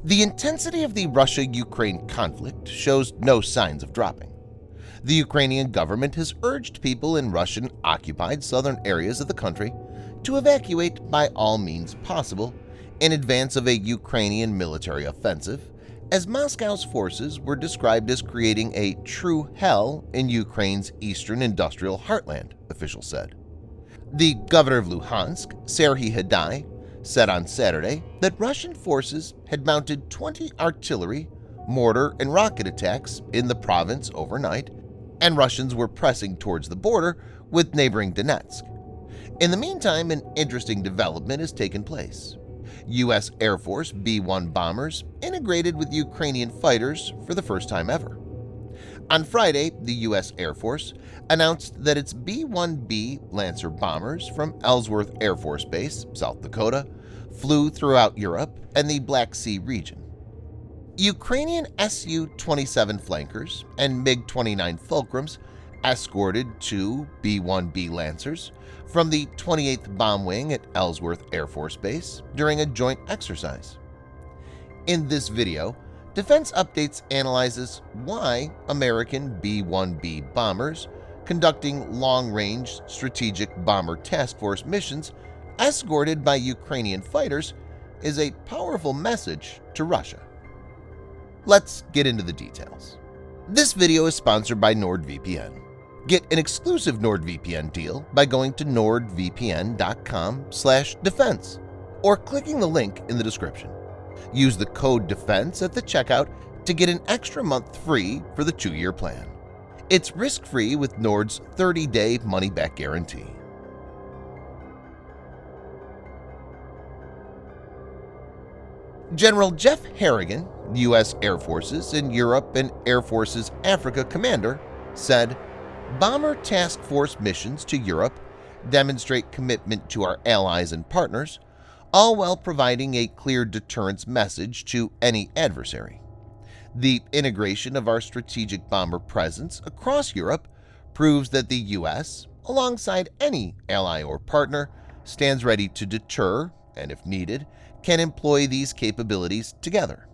The intensity of the Russia-Ukraine conflict shows no signs of dropping. The Ukrainian government has urged people in Russian-occupied southern areas of the country to evacuate by all means possible in advance of a Ukrainian military offensive, as Moscow's forces were described as creating a true hell in Ukraine's eastern industrial heartland, officials said. The governor of Luhansk, Serhiy Haidai, said on Saturday that Russian forces had mounted 20 artillery, mortar, and rocket attacks in the province overnight, and Russians were pressing towards the border with neighboring Donetsk. In the meantime, an interesting development has taken place. U.S. Air Force B-1 bombers integrated with Ukrainian fighters for the first time ever. On Friday, the U.S. Air Force announced that its B-1B Lancer bombers from Ellsworth Air Force Base, South Dakota, flew throughout Europe and the Black Sea region. Ukrainian Su-27 flankers and MiG-29 Fulcrums escorted two B-1B Lancers from the 28th Bomb Wing at Ellsworth Air Force Base during a joint exercise. In this video, Defense Updates analyzes why American B-1B bombers conducting long-range strategic bomber task force missions escorted by Ukrainian fighters is a powerful message to Russia. Let's get into the details. This video is sponsored by NordVPN. Get an exclusive NordVPN deal by going to nordvpn.com/defense or clicking the link in the description. Use the code DEFENSE at the checkout to get an extra month free for the 2-year plan. It's risk-free with Nord's 30-day money-back guarantee. General Jeff Harrigan, U.S. Air Forces in Europe and Air Forces Africa commander, said, "Bomber task force missions to Europe demonstrate commitment to our allies and partners, all while providing a clear deterrence message to any adversary. The integration of our strategic bomber presence across Europe proves that the U.S., alongside any ally or partner, stands ready to deter and, if needed, can employ these capabilities together."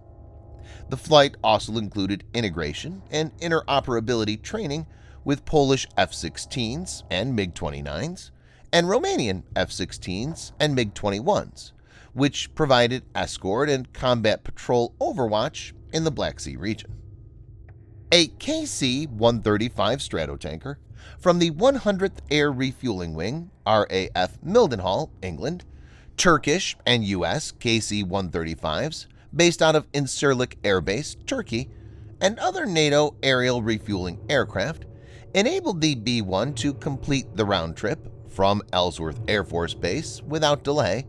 The flight also included integration and interoperability training with Polish F-16s and MiG-29s and Romanian F-16s and MiG-21s, which provided escort and combat patrol overwatch in the Black Sea region. A KC-135 Stratotanker from the 100th Air Refueling Wing, RAF Mildenhall, England, Turkish and U.S. KC-135s based out of Incirlik Air Base, Turkey, and other NATO aerial refueling aircraft enabled the B-1 to complete the round trip from Ellsworth Air Force Base without delay,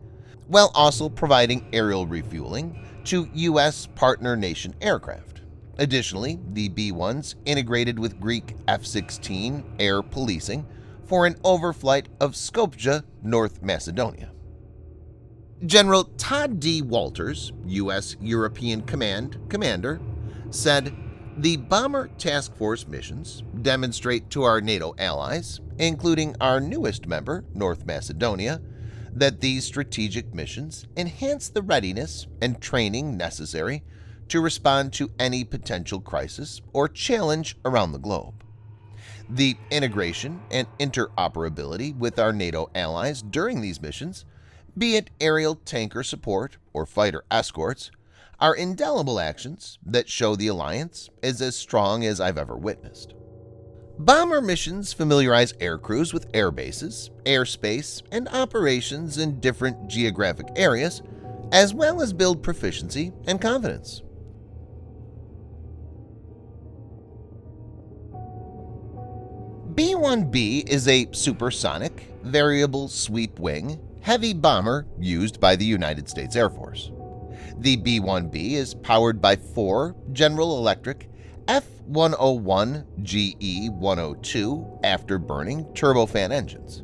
while also providing aerial refueling to U.S. partner nation aircraft. Additionally, the B-1s integrated with Greek F-16 air policing for an overflight of Skopje, North Macedonia. General Todd D. Walters, U.S. European Command commander, said, "The bomber task force missions demonstrate to our NATO allies, including our newest member, North Macedonia, that these strategic missions enhance the readiness and training necessary to respond to any potential crisis or challenge around the globe. The integration and interoperability with our NATO allies during these missions, be it aerial tanker support or fighter escorts, are indelible actions that show the alliance is as strong as I've ever witnessed." Bomber missions familiarize aircrews with air bases, airspace, and operations in different geographic areas, as well as build proficiency and confidence. B-1B is a supersonic, variable sweep wing, heavy bomber used by the United States Air Force. The B-1B is powered by 4 General Electric F-101 GE-102 afterburning turbofan engines.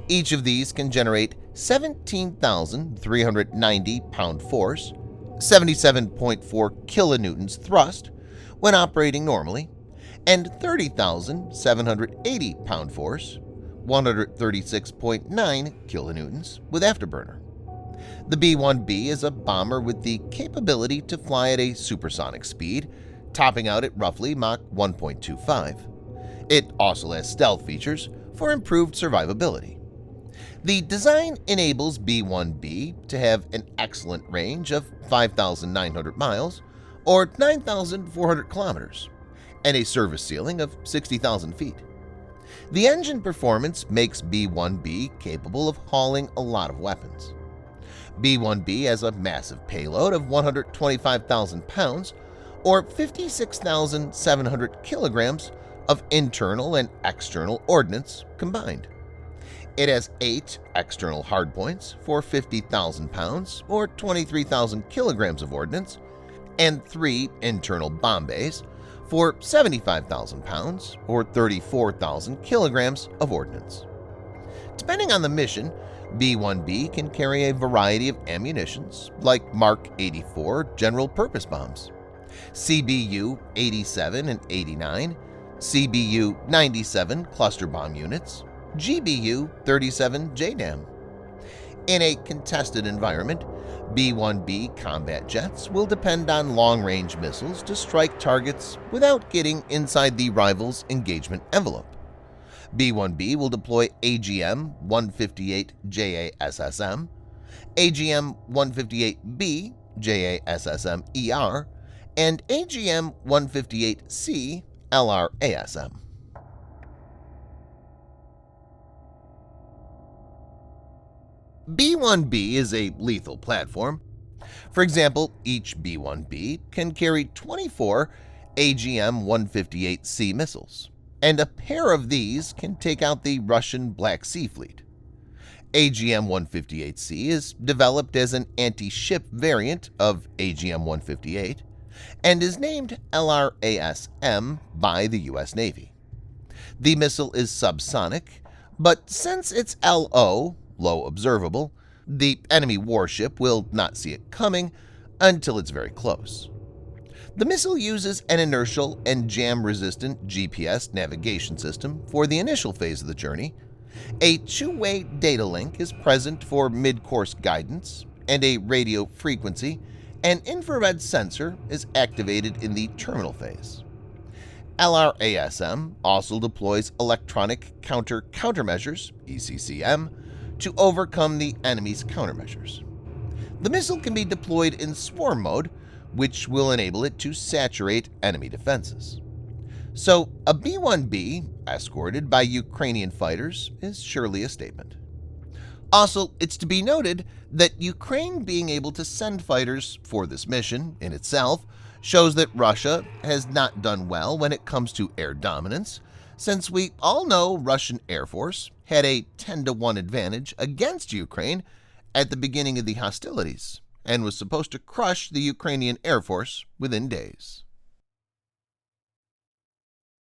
Each of these can generate 17,390 pound force, 77.4 kilonewtons thrust when operating normally, and 30,780 pound force, 136.9 kilonewtons with afterburner. The B-1B is a bomber with the capability to fly at a supersonic speed, topping out at roughly Mach 1.25. It also has stealth features for improved survivability. The design enables B-1B to have an excellent range of 5,900 miles or 9,400 kilometers and a service ceiling of 60,000 feet. The engine performance makes B-1B capable of hauling a lot of weapons. B-1B has a massive payload of 125,000 pounds or 56,700 kilograms of internal and external ordnance combined. It has 8 external hardpoints for 50,000 pounds or 23,000 kilograms of ordnance and 3 internal bomb bays for 75,000 pounds or 34,000 kilograms of ordnance. Depending on the mission, B-1B can carry a variety of ammunitions like Mark 84 general-purpose bombs, CBU 87 and 89, CBU 97 cluster bomb units, GBU 37 JDAM. In a contested environment, B-1B combat jets will depend on long-range missiles to strike targets without getting inside the rival's engagement envelope. B-1B will deploy AGM-158 JASSM, AGM-158B JASSM-ER, and AGM-158C LRASM. B-1B is a lethal platform. For example, each B-1B can carry 24 AGM-158C missiles, and a pair of these can take out the Russian Black Sea Fleet. AGM-158C is developed as an anti-ship variant of AGM-158 and is named LRASM by the U.S. Navy. The missile is subsonic, but since it's LO, low observable, the enemy warship will not see it coming until it's very close. The missile uses an inertial and jam-resistant GPS navigation system for the initial phase of the journey. A two-way data link is present for mid-course guidance, and a radio frequency and infrared sensor is activated in the terminal phase. LRASM also deploys electronic countermeasures (ECCM) to overcome the enemy's countermeasures. The missile can be deployed in swarm mode, which will enable it to saturate enemy defenses. So, a B-1B escorted by Ukrainian fighters is surely a statement. Also, it's to be noted that Ukraine being able to send fighters for this mission in itself shows that Russia has not done well when it comes to air dominance, since we all know Russian Air Force had a 10-to-1 advantage against Ukraine at the beginning of the hostilities and was supposed to crush the Ukrainian Air Force within days.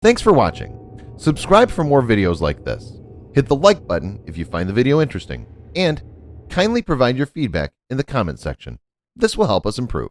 Thanks for watching. Subscribe for more videos like this. Hit the like button if you find the video interesting, and kindly provide your feedback in the comment section. This will help us improve.